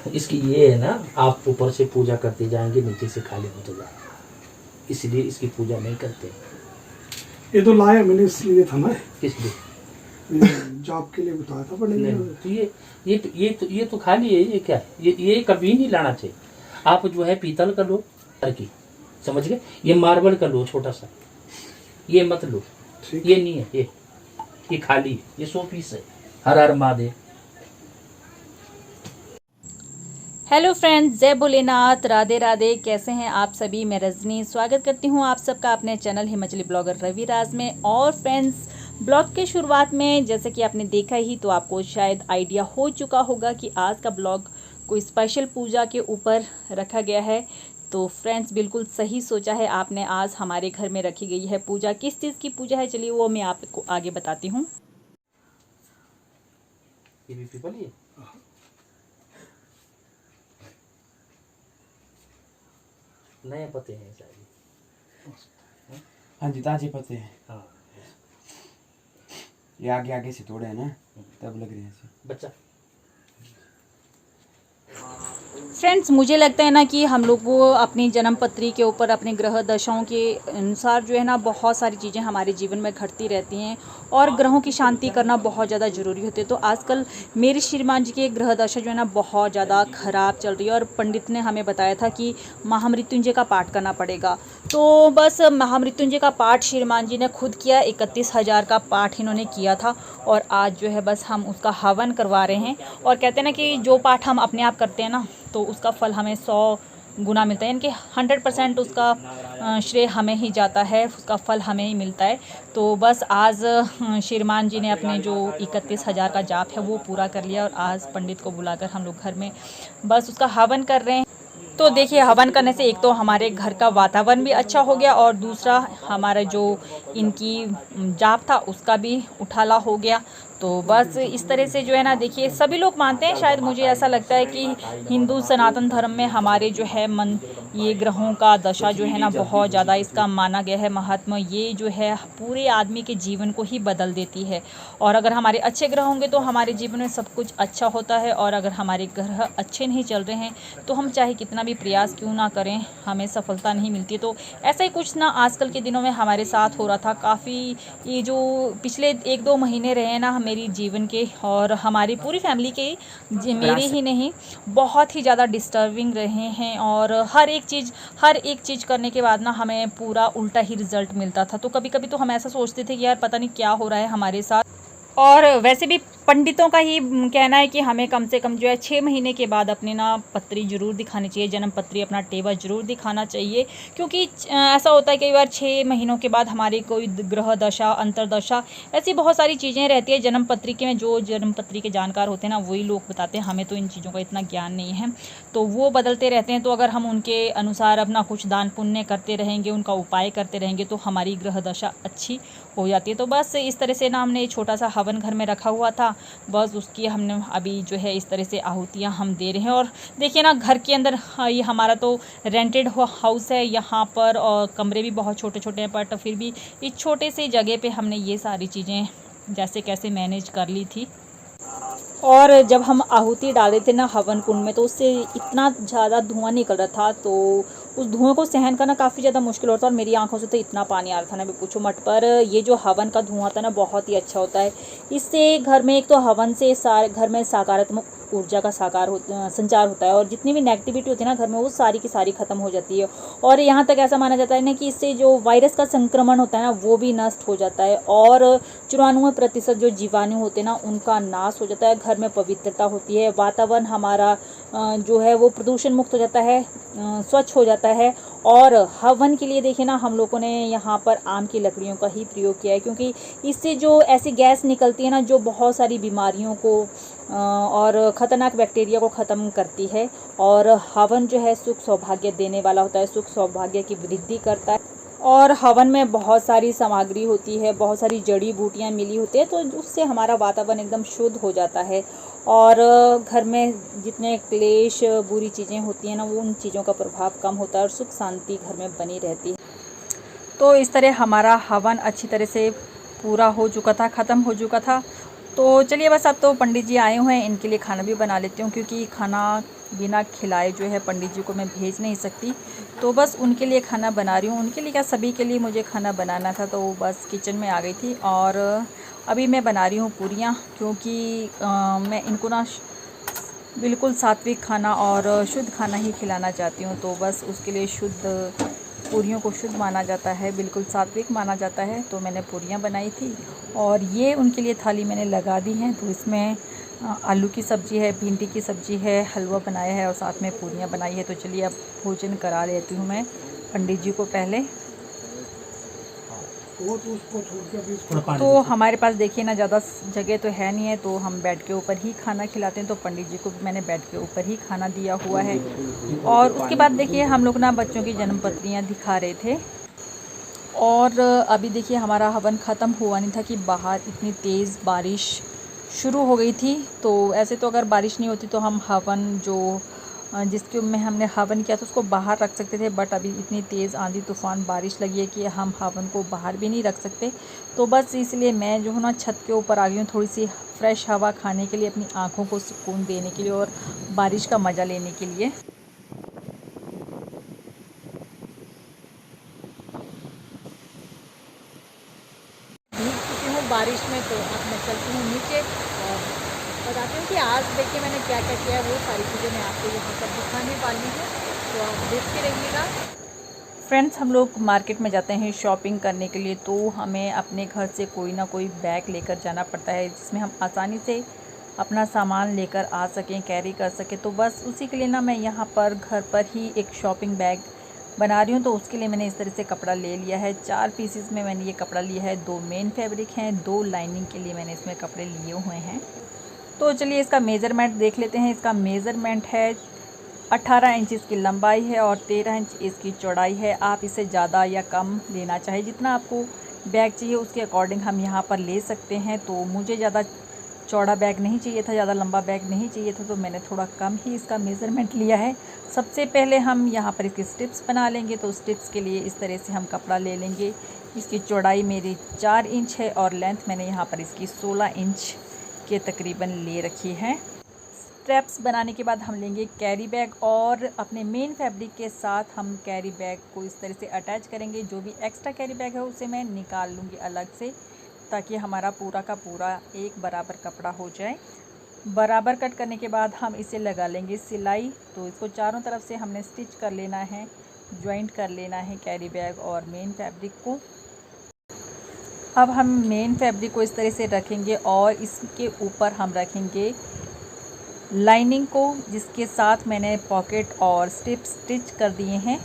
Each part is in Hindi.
इसकी ये है ना, आप ऊपर से पूजा करते जाएंगे, नीचे से खाली होते जाएगा, इसलिए इसकी पूजा नहीं करते। ये तो लाया मैंने इसलिए था ना, इसलिए जॉब के लिए बताया था, पर नहीं, तो ये तो खाली है। ये क्या है, ये कभी नहीं लाना चाहिए। आप जो है पीतल का लो, की समझ गए, ये मार्बल का लो छोटा सा, ये मत लो, ये नहीं है, ये खाली है, ये 100 पीस है। हर हर महादेव। हेलो फ्रेंड्स, जय भोलेनाथ, राधे राधे। कैसे हैं आप सभी? मैं रजनी स्वागत करती हूं आप सबका अपने चैनल हिमाचली ब्लॉगर रवि राज में। और फ्रेंड्स, ब्लॉग के शुरुआत में जैसे कि आपने देखा ही, तो आपको शायद आइडिया हो चुका होगा कि आज का ब्लॉग कोई स्पेशल पूजा के ऊपर रखा गया है। तो फ्रेंड्स, बिल्कुल सही सोचा है आपने। आज हमारे घर में रखी गई है पूजा। किस चीज़ की पूजा है, चलिए वो मैं आपको आगे बताती हूँ। ये भी पीपल ही है। नए पत्ते हैं शायद। हाँ जी, ताजे पत्ते हैं। हाँ, ये आगे आगे से तोड़े हैं ना, तब लग रहे हैं ऐसे। बच्चा फ्रेंड्स, मुझे लगता है ना कि हम लोग को अपनी जन्मपत्री के ऊपर अपने ग्रह दशाओं के अनुसार जो है ना, बहुत सारी चीज़ें हमारे जीवन में घटती रहती हैं और ग्रहों की शांति करना बहुत ज़्यादा ज़रूरी होती है। तो आजकल मेरे श्रीमान जी की ग्रह दशा जो है ना, बहुत ज़्यादा ख़राब चल रही है और पंडित ने हमें बताया था कि महामृत्युंजय का पाठ करना पड़ेगा। तो बस महामृत्युंजय का पाठ श्रीमान जी ने खुद किया। 31,000 का पाठ इन्होंने किया था और आज जो है बस हम उसका हवन करवा रहे हैं। और कहते हैं ना कि जो पाठ हम अपने आप करते हैं ना, तो उसका फल हमें 100 गुना मिलता है, यानी कि 100% उसका श्रेय हमें ही जाता है, उसका फल हमें ही मिलता है। तो बस आज श्रीमान जी ने अपने जो 31,000 का जाप है वो पूरा कर लिया और आज पंडित को बुलाकर हम लोग घर में बस उसका हवन कर रहे हैं। तो देखिए, हवन करने से एक तो हमारे घर का वातावरण भी अच्छा हो गया और दूसरा हमारा जो इनकी जाप था उसका भी उठाला हो गया। तो बस इस तरह से जो है ना, देखिए सभी लोग मानते हैं, शायद मुझे ऐसा लगता है कि हिंदू सनातन धर्म में हमारे जो है मन, ये ग्रहों का दशा जो है ना, बहुत ज़्यादा इसका माना गया है महात्मा। ये जो है पूरे आदमी के जीवन को ही बदल देती है। और अगर हमारे अच्छे ग्रह होंगे तो हमारे जीवन में सब कुछ अच्छा होता है, और अगर हमारे ग्रह अच्छे नहीं चल रहे हैं तो हम चाहे कितना भी प्रयास क्यों ना करें, हमें सफलता नहीं मिलती। तो ऐसा ही कुछ ना आजकल के दिनों में हमारे साथ हो रहा था। काफ़ी ये जो पिछले 1-2 महीने रहे हैं ना मेरी जीवन के, और हमारी पूरी फैमिली के, मेरे ही नहीं, बहुत ही ज़्यादा डिस्टर्बिंग रहे हैं। और हर एक चीज़ करने के बाद ना हमें पूरा उल्टा ही रिजल्ट मिलता था। तो कभी कभी तो हम ऐसा सोचते थे कि यार पता नहीं क्या हो रहा है हमारे साथ। और वैसे भी पंडितों का ही कहना है कि हमें कम से कम जो है 6 महीने के बाद अपनी ना पत्री जरूर दिखानी चाहिए, जन्म पत्री, अपना टेवा जरूर दिखाना चाहिए। क्योंकि ऐसा होता है कई बार 6 महीनों के बाद हमारी कोई ग्रह दशा, अंतरदशा, ऐसी बहुत सारी चीज़ें रहती है। जन्म पत्री के में जो जन्म पत्री के जानकार होते हैं ना, वही लोग बताते हैं, हमें तो इन चीज़ों का इतना ज्ञान नहीं है। तो वो बदलते रहते हैं। तो अगर हम उनके अनुसार अपना कुछ दान पुण्य करते रहेंगे, उनका उपाय करते रहेंगे, तो हमारी ग्रह दशा अच्छी हो जाती है। तो बस इस तरह से ना हमने छोटा सा हवन घर में रखा हुआ था, बस उसकी हमने अभी जो है इस तरह से आहुतियाँ हम दे रहे हैं। और देखिए ना, घर के अंदर ये हमारा तो रेंटेड हाउस है यहाँ पर, और कमरे भी बहुत छोटे छोटे हैं, बट फिर भी इस छोटे से जगह पे हमने ये सारी चीज़ें जैसे कैसे मैनेज कर ली थी। और जब हम आहुति डाले थे ना हवन कुंड में, तो उससे इतना ज़्यादा धुआं निकल रहा था, तो उस धुआं को सहन करना काफ़ी ज़्यादा मुश्किल होता था। और मेरी आंखों से तो इतना पानी आ रहा था ना, भी पूछो मत। पर ये जो हवन का धुआं था ना, बहुत ही अच्छा होता है। इससे घर में, एक तो हवन से घर में सकारात्मक ऊर्जा का संचार होता है, और जितनी भी नेगेटिविटी होती है ना घर में, वो सारी की सारी खत्म हो जाती है। और यहाँ तक ऐसा माना जाता है ना कि इससे जो वायरस का संक्रमण होता है ना, वो भी नष्ट हो जाता है, और 94% जो जीवाणु होते हैं ना, उनका नाश हो जाता है। घर में पवित्रता होती है, वातावरण हमारा जो है वो प्रदूषण मुक्त हो जाता है, स्वच्छ हो जाता है। और हवन के लिए देखिए ना, हम लोगों ने यहाँ पर आम की लकड़ियों का ही प्रयोग किया है, क्योंकि इससे जो ऐसी गैस निकलती है ना, जो बहुत सारी बीमारियों को और ख़तरनाक बैक्टीरिया को ख़त्म करती है। और हवन जो है सुख सौभाग्य देने वाला होता है, सुख सौभाग्य की वृद्धि करता है। और हवन में बहुत सारी सामग्री होती है, बहुत सारी जड़ी बूटियाँ मिली होती है, तो उससे हमारा वातावरण एकदम शुद्ध हो जाता है। और घर में जितने क्लेश, बुरी चीज़ें होती हैं ना, वो उन चीज़ों का प्रभाव कम होता है और सुख शांति घर में बनी रहती है। तो इस तरह हमारा हवन अच्छी तरह से पूरा हो चुका था, ख़त्म हो चुका था। तो चलिए बस अब तो पंडित जी आए हुए हैं, इनके लिए खाना भी बना लेती हूँ, क्योंकि खाना बिना खिलाए जो है पंडित जी को मैं भेज नहीं सकती। तो बस उनके लिए खाना बना रही हूँ, उनके लिए क्या सभी के लिए मुझे खाना बनाना था, तो बस किचन में आ गई थी। और अभी मैं बना रही हूँ पूरियाँ, क्योंकि मैं इनको ना बिल्कुल सात्विक खाना और शुद्ध खाना ही खिलाना चाहती हूँ। तो बस उसके लिए शुद्ध पूरियों को शुद्ध माना जाता है, बिल्कुल सात्विक माना जाता है। तो मैंने पूरियाँ बनाई थी और ये उनके लिए थाली मैंने लगा दी है। तो इसमें आलू की सब्ज़ी है, भिंडी की सब्ज़ी है, हलवा बनाया है और साथ में पूरियाँ बनाई है। तो चलिए अब भोजन करा लेती हूँ मैं पंडित जी को पहले। वो तो उसको छोड़ के अभी इसको तो हमारे पास देखिए ना ज़्यादा जगह तो है नहीं है, तो हम बेड के ऊपर ही खाना खिलाते हैं। तो पंडित जी को भी मैंने बेड के ऊपर ही खाना दिया हुआ है। और उसके बाद देखिए हम लोग ना बच्चों की जन्म पत्रियाँ दिखा रहे थे। और अभी देखिए हमारा हवन ख़त्म हुआ नहीं था कि बाहर इतनी तेज़ बारिश शुरू हो गई थी। तो ऐसे तो अगर बारिश नहीं होती तो हम हवन जो जिसके में हमने हवन किया था उसको बाहर रख सकते थे, बट अभी इतनी तेज़ आंधी तूफ़ान बारिश लगी है कि हम हवन को बाहर भी नहीं रख सकते। तो बस इसलिए मैं जो हूँ ना छत के ऊपर आ गई हूँ, थोड़ी सी फ्रेश हवा खाने के लिए, अपनी आँखों को सुकून देने के लिए और बारिश का मज़ा लेने के लिए। भीग चुकी हूँ बारिश में, तो अब मैं चलती हूँ नीचे और बताती हूँ कि आज देखिए मैंने क्या क्या किया है। वो सारी चीज़ें मैं आपको यहाँ पर दिखाने वाली हूँ, तो आप देखते रहिएगा। फ्रेंड्स, हम लोग मार्केट में जाते हैं शॉपिंग करने के लिए, तो हमें अपने घर से कोई ना कोई बैग लेकर जाना पड़ता है, जिसमें हम आसानी से अपना सामान लेकर आ सकें, कैरी कर सकें। तो बस उसी के लिए ना मैं यहाँ पर घर पर ही एक शॉपिंग बैग बना रही हूँ। तो उसके लिए मैंने इस तरह से कपड़ा ले लिया है, 4 पीसेस में मैंने ये कपड़ा लिया है। 2 मेन फैब्रिक हैं, 2 लाइनिंग के लिए मैंने इसमें कपड़े लिए हुए हैं। तो चलिए इसका मेज़रमेंट देख लेते हैं। इसका मेज़रमेंट है 18 इंच इसकी लंबाई है और 13 इंच इसकी चौड़ाई है। आप इसे ज़्यादा या कम लेना चाहिए, जितना आपको बैग चाहिए उसके अकॉर्डिंग हम यहाँ पर ले सकते हैं। तो मुझे ज़्यादा चौड़ा बैग नहीं चाहिए था, ज़्यादा लंबा बैग नहीं चाहिए था, तो मैंने थोड़ा कम ही इसका मेज़रमेंट लिया है। सबसे पहले हम यहाँ पर इसकी स्ट्रिप्स बना लेंगे। तो स्ट्रिप्स के लिए इस तरह से हम कपड़ा ले लेंगे। इसकी चौड़ाई मेरी 4 इंच है और लेंथ मैंने यहाँ पर इसकी 16 इंच के तकरीबन ले रखी है। स्ट्रैप्स बनाने के बाद हम लेंगे कैरी बैग और अपने मेन फैब्रिक के साथ हम कैरी बैग को इस तरह से अटैच करेंगे। जो भी एक्स्ट्रा कैरी बैग है उसे मैं निकाल लूँगी अलग से, ताकि हमारा पूरा का पूरा एक बराबर कपड़ा हो जाए। बराबर कट करने के बाद हम इसे लगा लेंगे सिलाई। तो इसको चारों तरफ से हमने स्टिच कर लेना है, जॉइंट कर लेना है कैरी बैग और मेन फैब्रिक को। अब हम मेन फैब्रिक को इस तरह से रखेंगे और इसके ऊपर हम रखेंगे लाइनिंग को, जिसके साथ मैंने पॉकेट और स्ट्रिप स्टिच कर दिए हैं।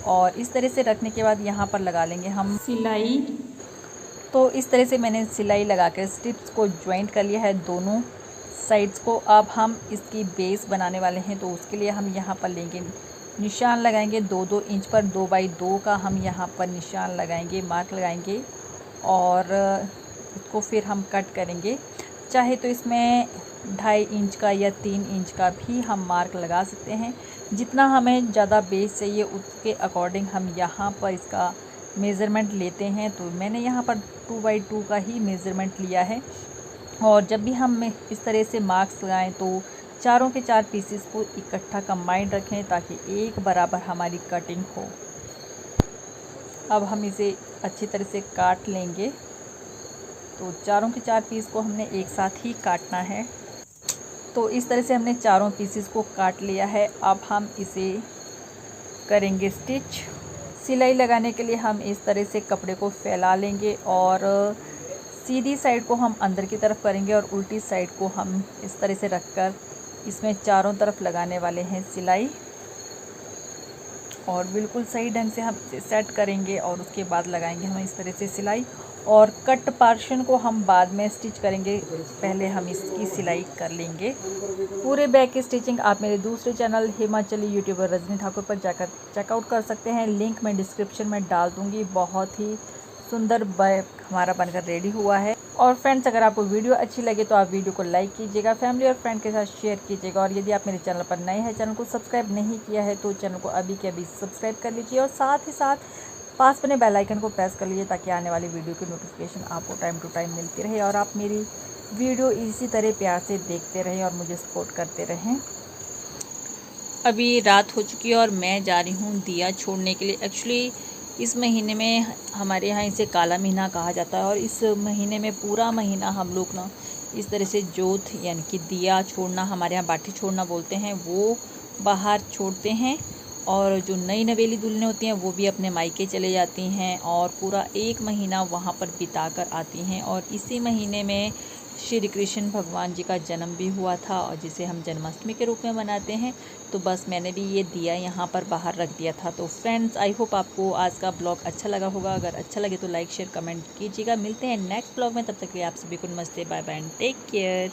और इस तरह से रखने के बाद यहाँ पर लगा लेंगे हम सिलाई। तो इस तरह से मैंने सिलाई लगा कर स्ट्रिप्स को ज्वाइंट कर लिया है दोनों साइड्स को। अब हम इसकी बेस बनाने वाले हैं, तो उसके लिए हम यहाँ पर लेंगे निशान लगाएंगे 2-2 इंच पर। 2 बाई 2 का हम यहाँ पर निशान लगाएंगे, मार्क लगाएंगे और इसको फिर हम कट करेंगे। चाहे तो इसमें 2.5 इंच का या 3 इंच का भी हम मार्क लगा सकते हैं। जितना हमें ज़्यादा बेस चाहिए उसके अकॉर्डिंग हम यहाँ पर इसका मेज़रमेंट लेते हैं। तो मैंने यहाँ पर 2 बाई 2 का ही मेज़रमेंट लिया है। और जब भी हम इस तरह से मार्क्स लगाएं तो चारों के 4 पीसेस को इकट्ठा कंबाइंड रखें, ताकि एक बराबर हमारी कटिंग हो। अब हम इसे अच्छी तरह से काट लेंगे। तो चारों के 4 पीस को हमने एक साथ ही काटना है। तो इस तरह से हमने चारों पीसेस को काट लिया है। अब हम इसे करेंगे स्टिच। सिलाई लगाने के लिए हम इस तरह से कपड़े को फैला लेंगे और सीधी साइड को हम अंदर की तरफ करेंगे और उल्टी साइड को हम इस तरह से रखकर इसमें चारों तरफ लगाने वाले हैं सिलाई। और बिल्कुल सही ढंग से हम इसे सेट करेंगे और उसके बाद लगाएंगे हम इस तरह से सिलाई। और कट पोर्शन को हम बाद में स्टिच करेंगे, पहले हम इसकी सिलाई कर लेंगे। पूरे बैग की स्टिचिंग आप मेरे दूसरे चैनल हिमाचली यूट्यूबर रजनी ठाकुर पर जाकर चेकआउट कर सकते हैं। लिंक मैं डिस्क्रिप्शन में डाल दूँगी। बहुत ही सुंदर बैग हमारा बनकर रेडी हुआ है। और फ्रेंड्स, अगर आपको वीडियो अच्छी लगे तो आप वीडियो को लाइक कीजिएगा, फैमिली और फ्रेंड के साथ शेयर कीजिएगा। और यदि आप मेरे चैनल पर नए हैं, चैनल को सब्सक्राइब नहीं किया है, तो चैनल को अभी के अभी सब्सक्राइब कर लीजिए और साथ ही साथ पास बने बेल आइकन को प्रेस कर लीजिए, ताकि आने वाली वीडियो की नोटिफिकेशन आपको टाइम टू टाइम मिलती रहे और आप मेरी वीडियो इसी तरह प्यार से देखते रहें और मुझे सपोर्ट करते रहें। अभी रात हो चुकी है और मैं जा रही हूँ दिया छोड़ने के लिए। एक्चुअली इस महीने में हमारे यहाँ इसे काला महीना कहा जाता है और इस महीने में पूरा महीना हम लोग ना इस तरह से जोत यानी कि दिया छोड़ना, हमारे यहाँ बाठी छोड़ना बोलते हैं, वो बाहर छोड़ते हैं। और जो नई नवेली दुल्हनें होती हैं वो भी अपने मायके चले जाती हैं और पूरा एक महीना वहाँ पर बिता कर आती हैं। और इसी महीने में श्री कृष्ण भगवान जी का जन्म भी हुआ था और जिसे हम जन्माष्टमी के रूप में मनाते हैं। तो बस मैंने भी ये दिया यहाँ पर बाहर रख दिया था। तो फ्रेंड्स, आई होप आपको आज का ब्लॉग अच्छा लगा होगा। अगर अच्छा लगे तो लाइक शेयर कमेंट कीजिएगा। मिलते हैं नेक्स्ट ब्लॉग में, तब तक के लिए आप सभी को नमस्ते, bye bye and take care.